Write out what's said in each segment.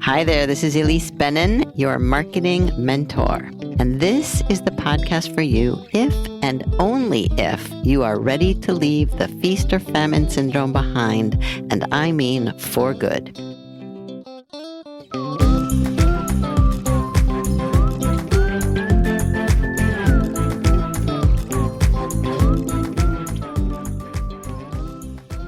Hi there, this is Elise Bennin, your marketing mentor. And this is the podcast for you if and only if you are ready to leave the feast or famine syndrome behind, and I mean for good.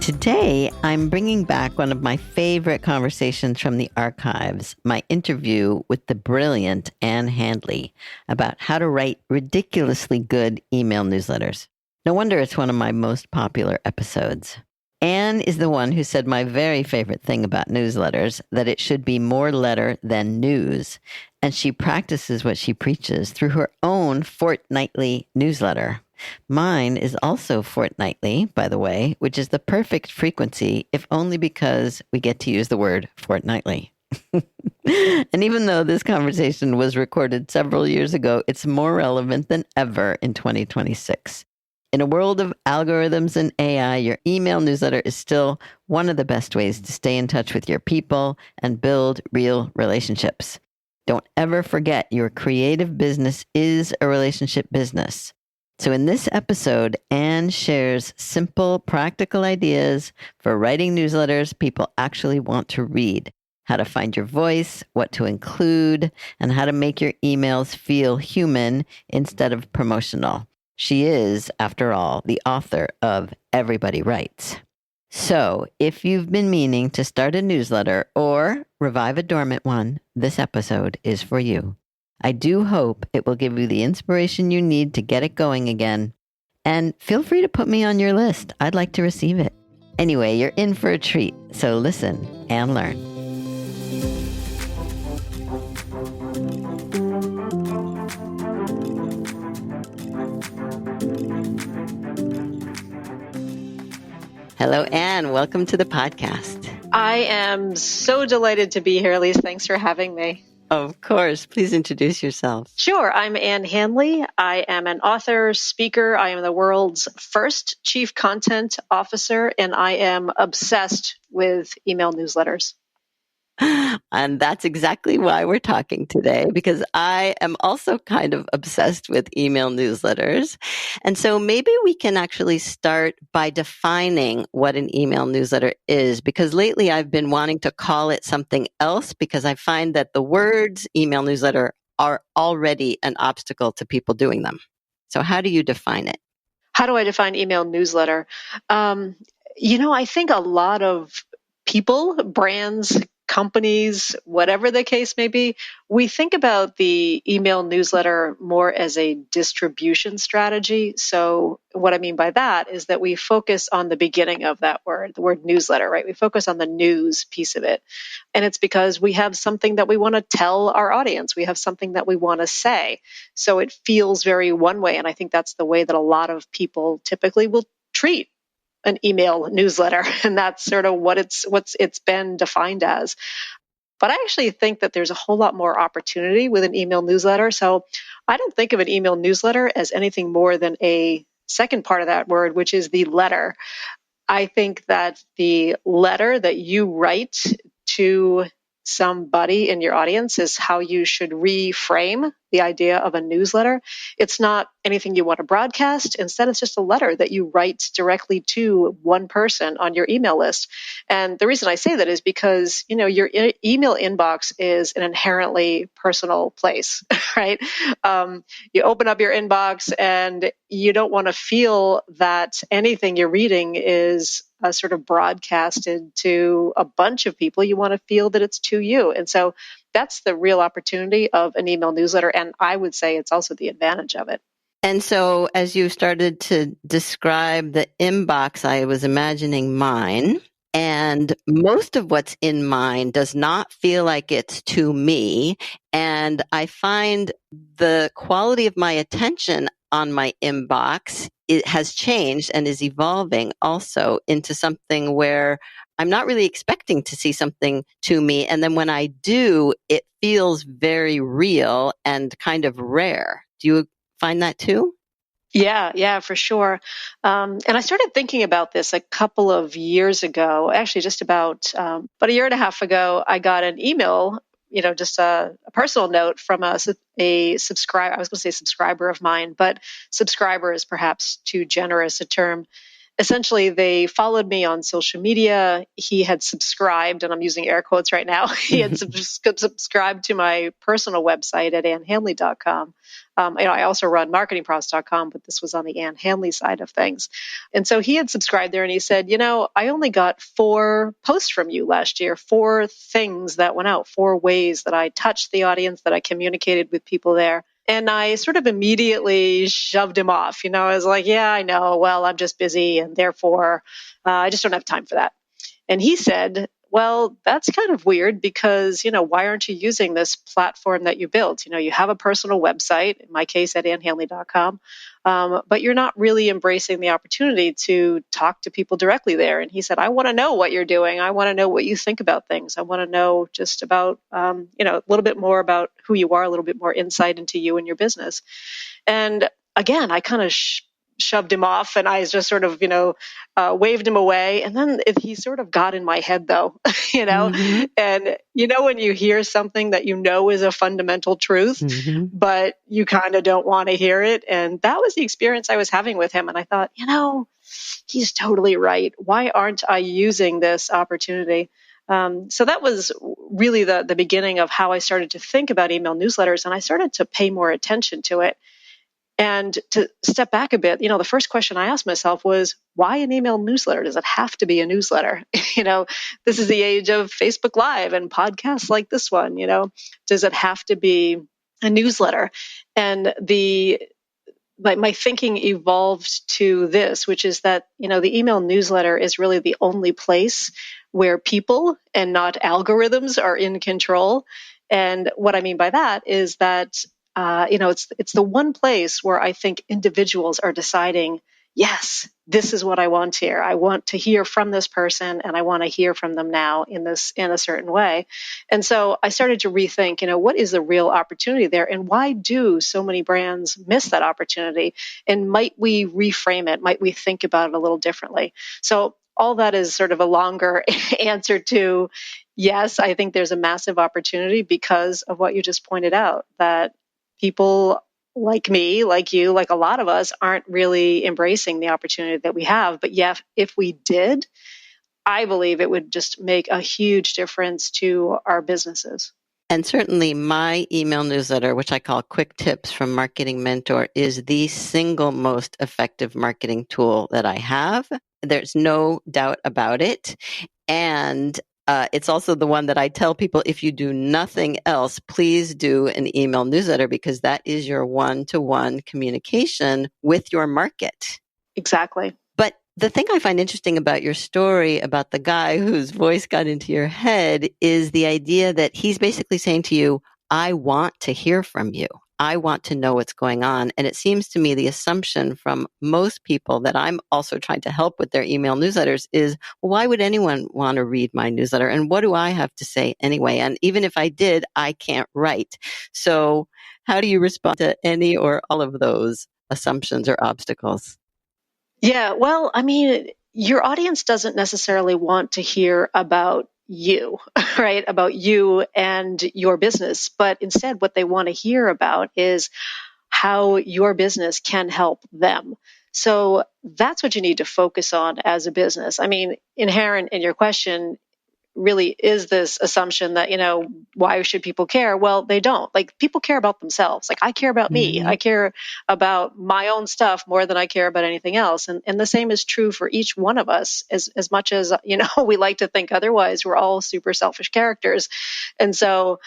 Today, I'm bringing back one of my favorite conversations from the archives, my interview with the brilliant Ann Handley about how to write ridiculously good email newsletters. No wonder it's one of my most popular episodes. Ann is the one who said my very favorite thing about newsletters, that it should be more letter than news. And she practices what she preaches through her own fortnightly newsletter. Mine is also fortnightly, by the way, which is the perfect frequency, if only because we get to use the word fortnightly. And even though this conversation was recorded several years ago, it's more relevant than ever in 2026. In a world of algorithms and AI, your email newsletter is still one of the best ways to stay in touch with your people and build real relationships. Don't ever forget your creative business is a relationship business. So in this episode, Ann shares simple, practical ideas for writing newsletters people actually want to read, how to find your voice, what to include, and how to make your emails feel human instead of promotional. She is, after all, the author of Everybody Writes. So if you've been meaning to start a newsletter or revive a dormant one, this episode is for you. I do hope it will give you the inspiration you need to get it going again. And feel free to put me on your list. I'd like to receive it. Anyway, you're in for a treat. So listen and learn. Hello, Ann. Welcome to the podcast. I am so delighted to be here, Elise. Thanks for having me. Of course. Please introduce yourself. Sure. I'm Ann Handley. I am an author, speaker. I am the world's first chief content officer, and I am obsessed with email newsletters. And that's exactly why we're talking today, because I am also kind of obsessed with email newsletters. And so maybe we can actually start by defining what an email newsletter is, because lately I've been wanting to call it something else because I find that the words email newsletter are already an obstacle to people doing them. So how do you define it? How do I define email newsletter? I think a lot of people, brands, companies, whatever the case may be, we think about the email newsletter more as a distribution strategy. So what I mean by that is that we focus on the beginning of that word, the word newsletter, right? We focus on the news piece of it. And it's because we have something that we want to tell our audience. We have something that we want to say. So it feels very one way. And I think that's the way that a lot of people typically will treat an email newsletter, and that's sort of what it's been defined as. But I actually think that there's a whole lot more opportunity with an email newsletter. So I don't think of an email newsletter as anything more than a second part of that word, which is the letter. I think that the letter that you write to somebody in your audience is how you should reframe the idea of a newsletter. It's not anything you want to broadcast. Instead, it's just a letter that you write directly to one person on your email list. And the reason I say that is because, your email inbox is an inherently personal place, right? You open up your inbox and you don't want to feel that anything you're reading is sort of broadcasted to a bunch of people. You want to feel that it's to you. And so that's the real opportunity of an email newsletter. And I would say it's also the advantage of it. And so as you started to describe the inbox, I was imagining mine. And most of what's in mine does not feel like it's to me. And I find the quality of my attention on my inbox, it has changed and is evolving also into something where I'm not really expecting to see something to me. And then when I do, it feels very real and kind of rare. Do you find that too? Yeah, for sure. And I started thinking about this a couple of years ago, actually just about a year and a half ago. I got an email, just a personal note from a subscriber. I was going to say subscriber of mine, but subscriber is perhaps too generous a term. Essentially, they followed me on social media. He had subscribed, and I'm using air quotes right now. He had subscribed to my personal website at annhandley.com. I also run marketingpros.com, but this was on the Ann Handley side of things. And so he had subscribed there, and he said, I only got 4 posts from you last year, 4 things that went out, 4 ways that I touched the audience, that I communicated with people there. And I sort of immediately shoved him off. I was like, yeah, I know. Well, I'm just busy, and therefore I just don't have time for that. And he said, well, that's kind of weird because, why aren't you using this platform that you built? You have a personal website, in my case at annhandley.com, but you're not really embracing the opportunity to talk to people directly there. And he said, I want to know what you're doing. I want to know what you think about things. I want to know just about, a little bit more about who you are, a little bit more insight into you and your business. And again, I kind of shoved him off, and I just sort of, waved him away. And then he sort of got in my head, though, Mm-hmm. and when you hear something that is a fundamental truth, Mm-hmm. but you kind of don't want to hear it. And that was the experience I was having with him. And I thought, he's totally right. Why aren't I using this opportunity? So that was really the beginning of how I started to think about email newsletters, and I started to pay more attention to it. And to step back a bit, the first question I asked myself was, why an email newsletter? Does it have to be a newsletter? This is the age of Facebook Live and podcasts like this one. Does it have to be a newsletter? And my thinking evolved to this, which is that, the email newsletter is really the only place where people and not algorithms are in control. And what I mean by that is that, it's the one place where I think individuals are deciding, yes, this is what I want here. I want to hear from this person, and I want to hear from them now in a certain way. And so I started to rethink, what is the real opportunity there, and why do so many brands miss that opportunity? And might we reframe it? Might we think about it a little differently? So all that is sort of a longer answer to, yes, I think there's a massive opportunity because of what you just pointed out, that people like me, like you, like a lot of us aren't really embracing the opportunity that we have. But yeah, if we did, I believe it would just make a huge difference to our businesses. And certainly my email newsletter, which I call Quick Tips from Marketing Mentor, is the single most effective marketing tool that I have. There's no doubt about it. And it's also the one that I tell people, if you do nothing else, please do an email newsletter, because that is your one-to-one communication with your market. Exactly. But the thing I find interesting about your story about the guy whose voice got into your head is the idea that he's basically saying to you, I want to hear from you. I want to know what's going on. And it seems to me the assumption from most people that I'm also trying to help with their email newsletters is, why would anyone want to read my newsletter? And what do I have to say anyway? And even if I did, I can't write. So how do you respond to any or all of those assumptions or obstacles? Yeah, well, I mean, your audience doesn't necessarily want to hear about you, right? About you and your business. But instead, what they want to hear about is how your business can help them. So that's what you need to focus on as a business. I mean, inherent in your question really is this assumption that, why should people care? Well, they don't. Like, people care about themselves. Like, I care about me. Mm-hmm. I care about my own stuff more than I care about anything else. And the same is true for each one of us, as much as, we like to think otherwise. We're all super selfish characters. And so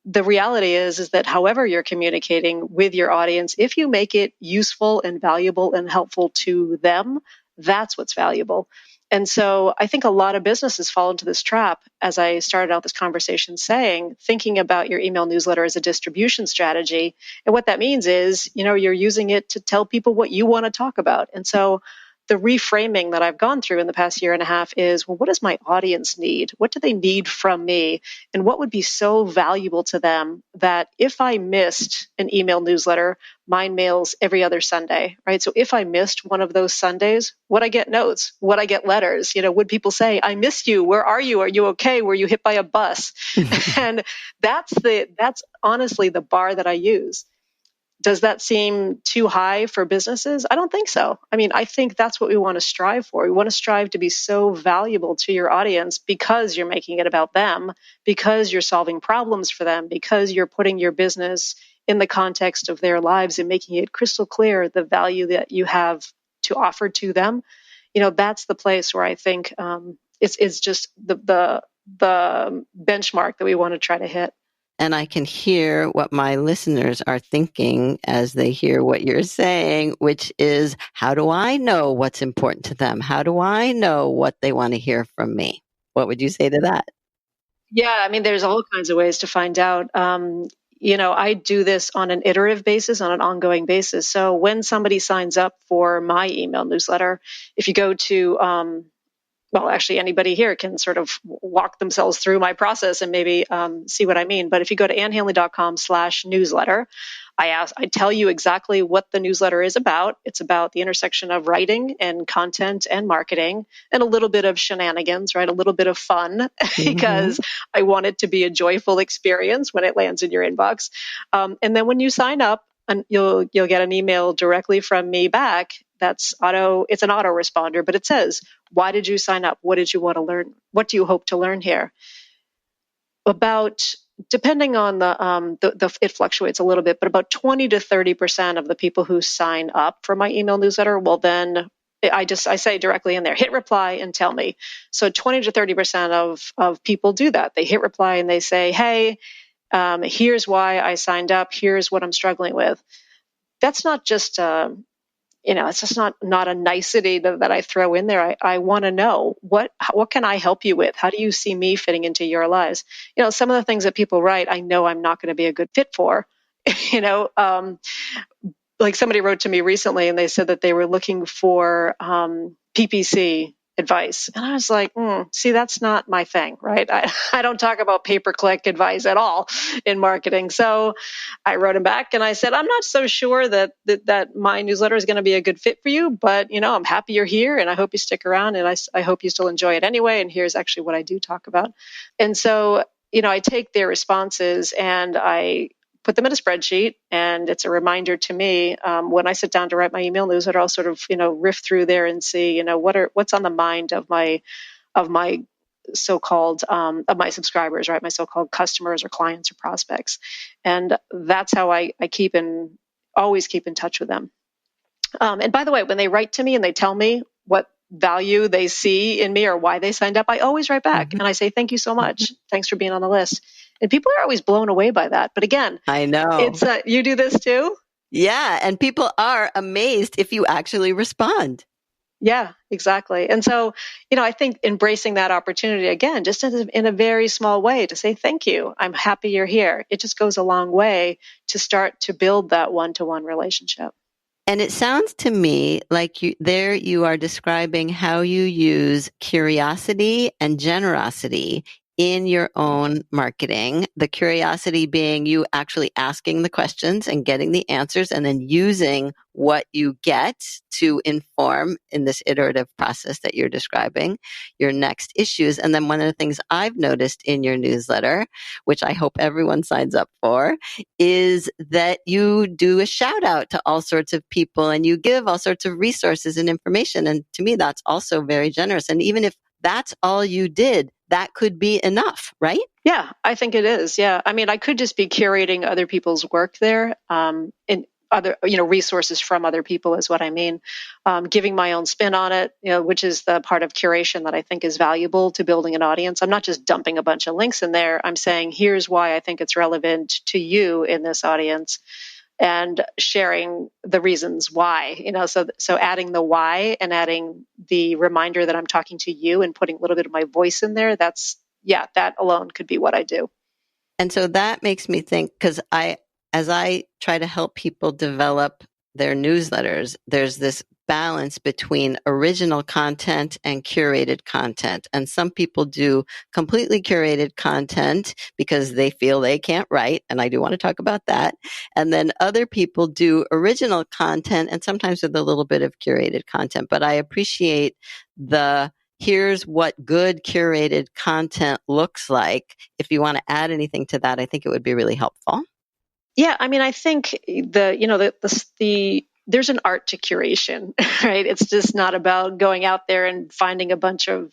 the reality is that however you're communicating with your audience, if you make it useful and valuable and helpful to them, that's what's valuable. And so I think a lot of businesses fall into this trap, as I started out this conversation saying, thinking about your email newsletter as a distribution strategy. And what that means is, you're using it to tell people what you want to talk about. And so the reframing that I've gone through in the past year and a half is, well, what does my audience need? What do they need from me? And what would be so valuable to them that if I missed an email newsletter, mine mails every other Sunday, right? So if I missed one of those Sundays, would I get notes? Would I get letters? Would people say, I missed you. Where are you? Are you okay? Were you hit by a bus? And that's honestly the bar that I use. Does that seem too high for businesses? I don't think so. I mean, I think that's what we want to strive for. We want to strive to be so valuable to your audience because you're making it about them, because you're solving problems for them, because you're putting your business in the context of their lives and making it crystal clear the value that you have to offer to them. That's the place where I think it's just the benchmark that we want to try to hit. And I can hear what my listeners are thinking as they hear what you're saying, which is, how do I know what's important to them? How do I know what they want to hear from me? What would you say to that? Yeah, I mean, there's all kinds of ways to find out. I do this on an iterative basis, on an ongoing basis. So when somebody signs up for my email newsletter, if you go to well, actually, anybody here can sort of walk themselves through my process and maybe see what I mean. But if you go to annhandley.com/newsletter, I tell you exactly what the newsletter is about. It's about the intersection of writing and content and marketing and a little bit of shenanigans, right? A little bit of fun because I want it to be a joyful experience when it lands in your inbox. And then when you sign up, and you'll get an email directly from me back. It's an autoresponder, but it says, why did you sign up? What did you want to learn? What do you hope to learn here? Depending on it fluctuates a little bit, but about 20 to 30% of the people who sign up for my email newsletter will then, I say directly in there, hit reply and tell me. So 20 to 30% of people do that. They hit reply and they say, hey, here's why I signed up. Here's what I'm struggling with. That's not just it's just not a nicety that I throw in there. I want to know what can I help you with? How do you see me fitting into your lives? Some of the things that people write, I know I'm not going to be a good fit for. Like somebody wrote to me recently and they said that they were looking for PPC advice. And I was like, see, that's not my thing, right? I don't talk about pay-per-click advice at all in marketing. So I wrote him back and I said, I'm not so sure that my newsletter is going to be a good fit for you, but I'm happy you're here and I hope you stick around and I hope you still enjoy it anyway. And here's actually what I do talk about. And so, I take their responses and I put them in a spreadsheet, and it's a reminder to me when I sit down to write my email newsletter. I'll sort of riff through there and see what's on the mind of my so-called of my subscribers, right? My so-called customers or clients or prospects, and that's how I always keep in touch with them. And by the way, when they write to me and they tell me what value they see in me or why they signed up, I always write back and I say, thank you so much. Thanks for being on the list. And people are always blown away by that. But again, I know. it's you do this too? Yeah. And people are amazed if you actually respond. Yeah, exactly. And so, I think embracing that opportunity again, just in a very small way to say, thank you. I'm happy you're here. It just goes a long way to start to build that one-to-one relationship. And it sounds to me like you are describing how you use curiosity and generosity in your own marketing. The curiosity being you actually asking the questions and getting the answers and then using what you get to inform in this iterative process that you're describing your next issues. And then one of the things I've noticed in your newsletter, which I hope everyone signs up for, is that you do a shout out to all sorts of people and you give all sorts of resources and information. And to me, that's also very generous. And even if that's all you did, that could be enough, right? Yeah, I think it is. Yeah. I mean, I could just be curating other people's work there. And other, resources from other people is what I mean. Giving my own spin on it, which is the part of curation that I think is valuable to building an audience. I'm not just dumping a bunch of links in there. I'm saying, here's why I think it's relevant to you in this audience and sharing the reasons why, so adding the why and adding the reminder that I'm talking to you and putting a little bit of my voice in there. That alone could be what I do. And so that makes me think, because as I try to help people develop their newsletters, there's this balance between original content and curated content. And some people do completely curated content because they feel they can't write. And I do want to talk about that. And then other people do original content and sometimes with a little bit of curated content. But I appreciate the here's what good curated content looks like. If you want to add anything to that, I think it would be really helpful. Yeah, I mean, I think there's an art to curation, right? It's just not about going out there and finding a bunch of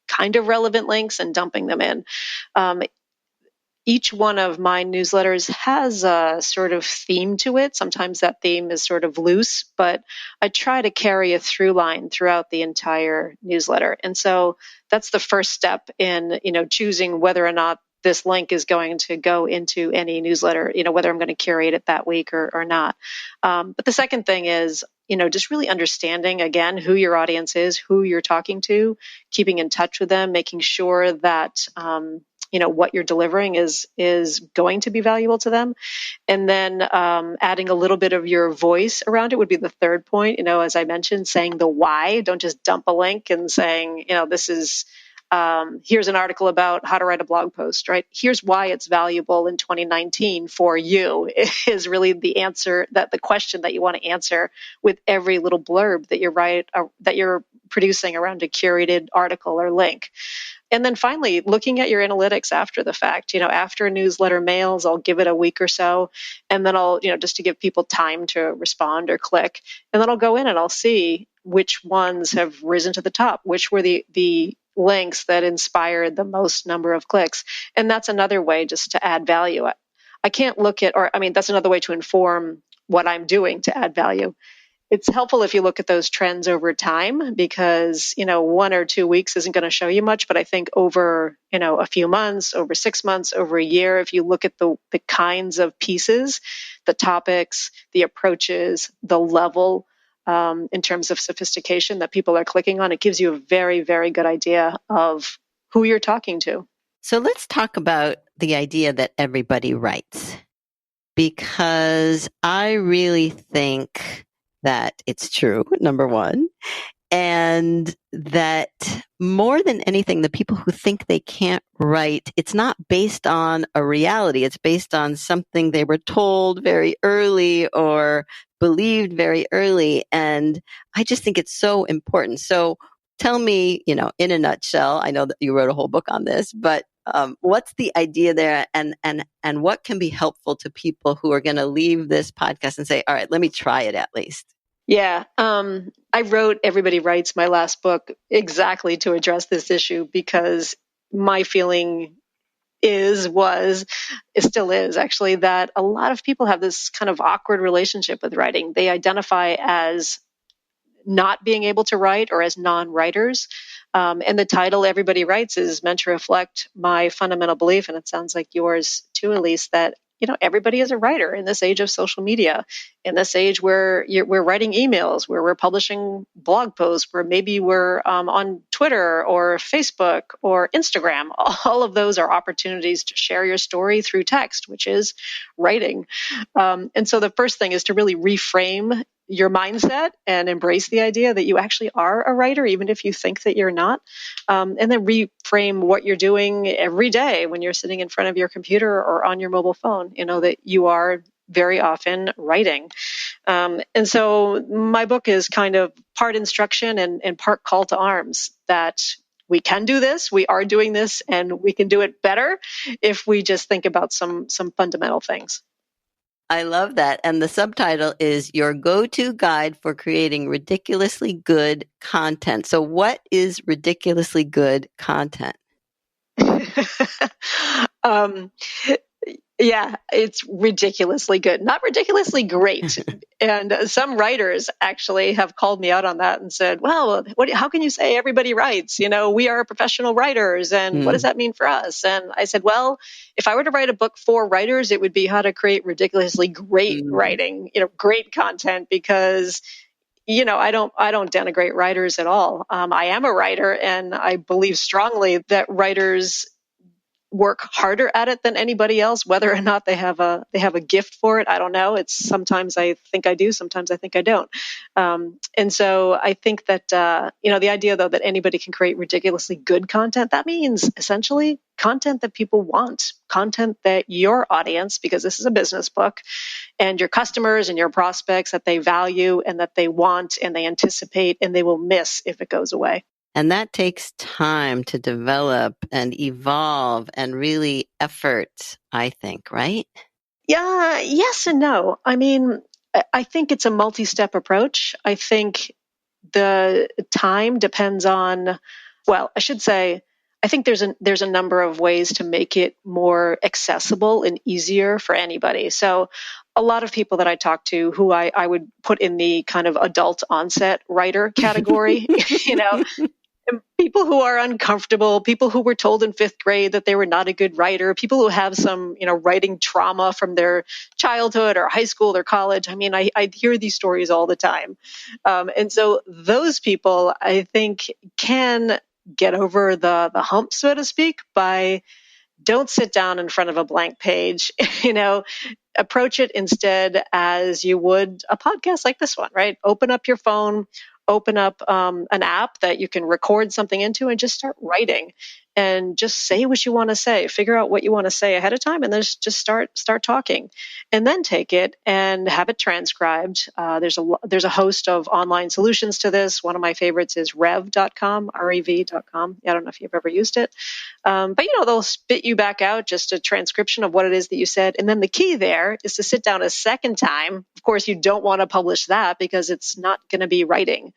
kind of relevant links and dumping them in. Um, each one of my newsletters has a sort of theme to it. Sometimes that theme is sort of loose, but I try to carry a through line throughout the entire newsletter. And so that's the first step in, choosing whether or not this link is going to go into any newsletter, whether I'm going to curate it that week or not. But the second thing is, just really understanding, again, who your audience is, who you're talking to, keeping in touch with them, making sure that, what you're delivering is going to be valuable to them. And then adding a little bit of your voice around it would be the third point. As I mentioned, saying the why. Don't just dump a link and saying, this is here's an article about how to write a blog post, right? Here's why it's valuable in 2019 for you is really the answer, that the question that you want to answer with every little blurb that you're producing around a curated article or link. And then finally, looking at your analytics after the fact. After a newsletter mails, I'll give it a week or so, and then I'll, just to give people time to respond or click, and then I'll go in and I'll see which ones have risen to the top, which were the links that inspired the most number of clicks. And that's another way just to add value. I can't look at, that's another way to inform what I'm doing to add value. It's helpful if you look at those trends over time because, 1 or 2 weeks isn't going to show you much. But I think over, a few months, over 6 months, over a year, if you look at the kinds of pieces, the topics, the approaches, the level in terms of sophistication that people are clicking on, it gives you a very, very good idea of who you're talking to. So let's talk about the idea that everybody writes, because I really think that it's true, number one, and that more than anything, the people who think they can't write, it's not based on a reality. It's based on something they were told very early or believed very early. And I just think it's so important. So tell me, in a nutshell, I know that you wrote a whole book on this, but what's the idea there, and what can be helpful to people who are going to leave this podcast and say, all right, let me try it at least? Yeah. I wrote Everybody Writes, my last book, exactly to address this issue because my feeling it still is actually, that a lot of people have this kind of awkward relationship with writing. They identify as not being able to write or as non-writers. And the title Everybody Writes is meant to reflect my fundamental belief, and it sounds like yours too, Elise, that everybody is a writer in this age of social media, in this age where we're writing emails, where we're publishing blog posts, where maybe we're on Twitter or Facebook or Instagram. All of those are opportunities to share your story through text, which is writing. And so the first thing is to really reframe your mindset and embrace the idea that you actually are a writer, even if you think that you're not. And then reframe what you're doing every day when you're sitting in front of your computer or on your mobile phone, that you are very often writing. And so my book is kind of part instruction and part call to arms that we can do this, we are doing this, and we can do it better if we just think about some fundamental things. I love that. And the subtitle is Your Go-To Guide for Creating Ridiculously Good Content. So what is ridiculously good content? Yeah, it's ridiculously good, not ridiculously great. And some writers actually have called me out on that and said, well, how can you say everybody writes? We are professional writers, and what does that mean for us? And I said, well, if I were to write a book for writers, it would be how to create ridiculously great writing, great content, because I don't denigrate writers at all. I am a writer, and I believe strongly that writers work harder at it than anybody else, whether or not they have a gift for it. I don't know. It's sometimes I think I do, sometimes I think I don't. And so I think that the idea though that anybody can create ridiculously good content, that means essentially content that people want, content that your audience, because this is a business book, and your customers and your prospects, that they value and that they want and they anticipate and they will miss if it goes away. And that takes time to develop and evolve and really effort, I think, right? Yeah, yes and no. I mean, I think it's a multi-step approach. I think the time depends on, well, I should say, I think there's a number of ways to make it more accessible and easier for anybody. So a lot of people that I talk to who I would put in the kind of adult onset writer category, you know, people who are uncomfortable, people who were told in fifth grade that they were not a good writer, people who have some, writing trauma from their childhood or high school or college. I mean, I hear these stories all the time. And so those people, I think, can get over the hump, so to speak, by don't sit down in front of a blank page, approach it instead as you would a podcast like this one, right? Open up your phone, open up an app that you can record something into and just start writing and just say what you want to say. Figure out what you want to say ahead of time and then just start talking, and then take it and have it transcribed. There's a host of online solutions to this. One of my favorites is rev.com, rev.com. I don't know if you've ever used it. But they'll spit you back out just a transcription of what it is that you said. And then the key there is to sit down a second time. Of course, you don't want to publish that because it's not going to be writing.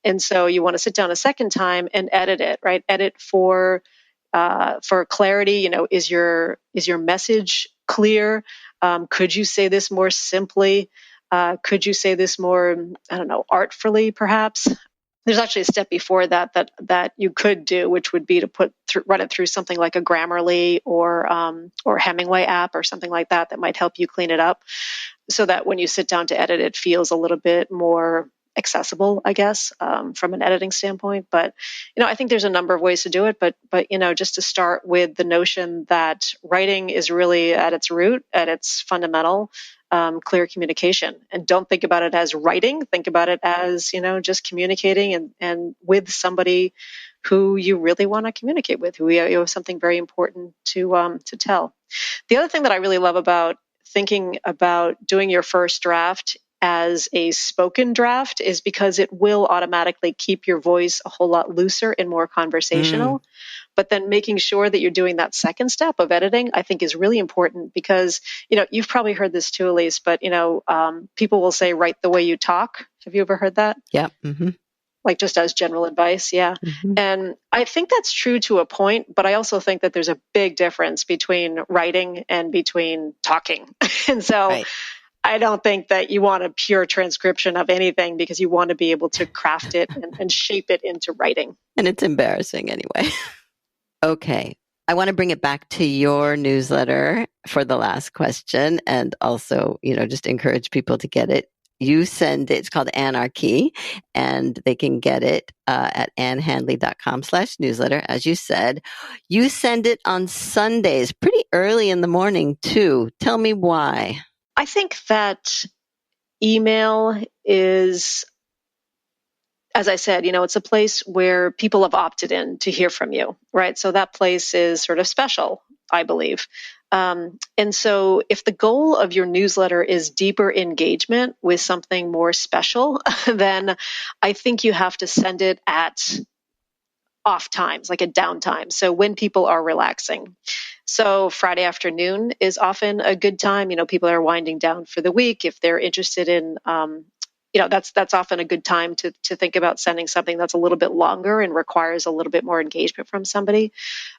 And so you want to sit down a second time and edit it, right? Edit for clarity. Is your message clear? Could you say this more simply? Could you say this more, I don't know, artfully, perhaps? There's actually a step before that you could do, which would be to run it through something like a Grammarly or Hemingway app or something like that might help you clean it up, so that when you sit down to edit, it feels a little bit more accessible, I guess, from an editing standpoint. But I think there's a number of ways to do it. But just to start with the notion that writing is really at its root, at its fundamental, clear communication. And don't think about it as writing. Think about it as, just communicating and with somebody who you really want to communicate with, who you have something very important to tell. The other thing that I really love about thinking about doing your first draft as a spoken draft is because it will automatically keep your voice a whole lot looser and more conversational. But then making sure that you're doing that second step of editing, I think, is really important because, you've probably heard this too, Elise, but, people will say, write the way you talk. Have you ever heard that? Yeah. Mm-hmm. Like just as general advice. Yeah. Mm-hmm. And I think that's true to a point, but I also think that there's a big difference between writing and between talking. And so right. I don't think that you want a pure transcription of anything because you want to be able to craft it and shape it into writing. And it's embarrassing anyway. Okay. I want to bring it back to your newsletter for the last question and also, just encourage people to get it. You send it, it's called Anarchy, and they can get it at annehandley.com/newsletter. As you said, you send it on Sundays, pretty early in the morning too. Tell me why. I think that email is, as I said, it's a place where people have opted in to hear from you, right? So that place is sort of special, I believe. And so if the goal of your newsletter is deeper engagement with something more special, then I think you have to send it at off times, like at downtime. So when people are relaxing. So Friday afternoon is often a good time. People are winding down for the week. If they're interested in, that's often a good time to think about sending something that's a little bit longer and requires a little bit more engagement from somebody.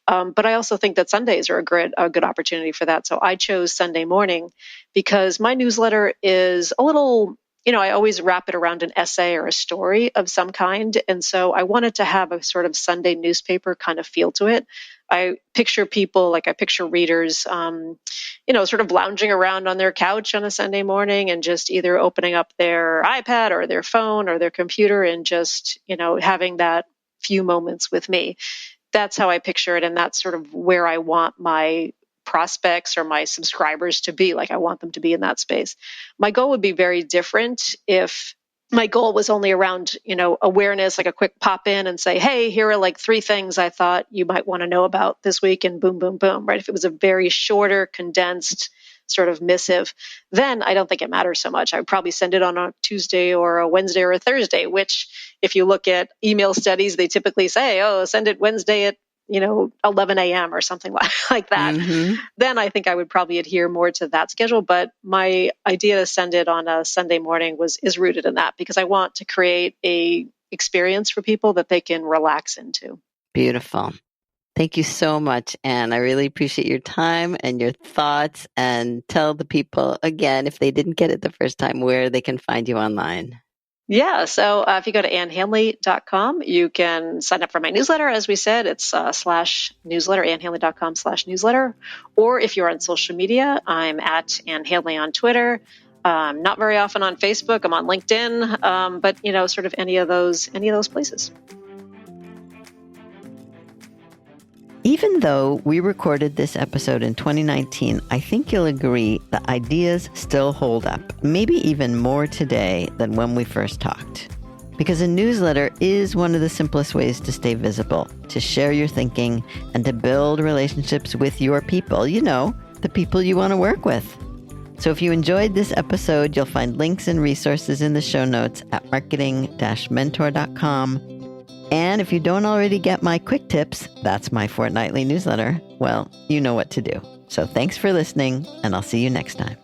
But I also think that Sundays are a good opportunity for that. So I chose Sunday morning because my newsletter is a little, I always wrap it around an essay or a story of some kind. And so I wanted to have a sort of Sunday newspaper kind of feel to it. I picture readers, sort of lounging around on their couch on a Sunday morning and just either opening up their iPad or their phone or their computer and just, having that few moments with me. that's how I picture it. And that's sort of where I want my prospects or my subscribers to be. Like I want them to be in that space. My goal would be very different if my goal was only around, awareness, like a quick pop in and say, hey, here are like 3 things I thought you might want to know about this week, and boom, boom, boom, right? If it was a very shorter, condensed sort of missive, then I don't think it matters so much. I would probably send it on a Tuesday or a Wednesday or a Thursday, which if you look at email studies, they typically say, oh, send it Wednesday at 11 a.m. or something like that. Mm-hmm. Then I think I would probably adhere more to that schedule. But my idea to send it on a Sunday morning is rooted in that, because I want to create a experience for people that they can relax into. Beautiful. Thank you so much, Anne. I really appreciate your time and your thoughts. And tell the people again, if they didn't get it the first time, where they can find you online. Yeah, so if you go to annehandley.com, you can sign up for my newsletter. As we said, it's /newsletter, annehandley.com/newsletter. Or if you're on social media, I'm at Anne Handley on Twitter. Not very often on Facebook. I'm on LinkedIn, but sort of any of those places. Even though we recorded this episode in 2019, I think you'll agree the ideas still hold up, maybe even more today than when we first talked. Because a newsletter is one of the simplest ways to stay visible, to share your thinking, and to build relationships with your people, the people you want to work with. So if you enjoyed this episode, you'll find links and resources in the show notes at marketing-mentor.com. And if you don't already get my quick tips, that's my fortnightly newsletter, well, you know what to do. So thanks for listening, and I'll see you next time.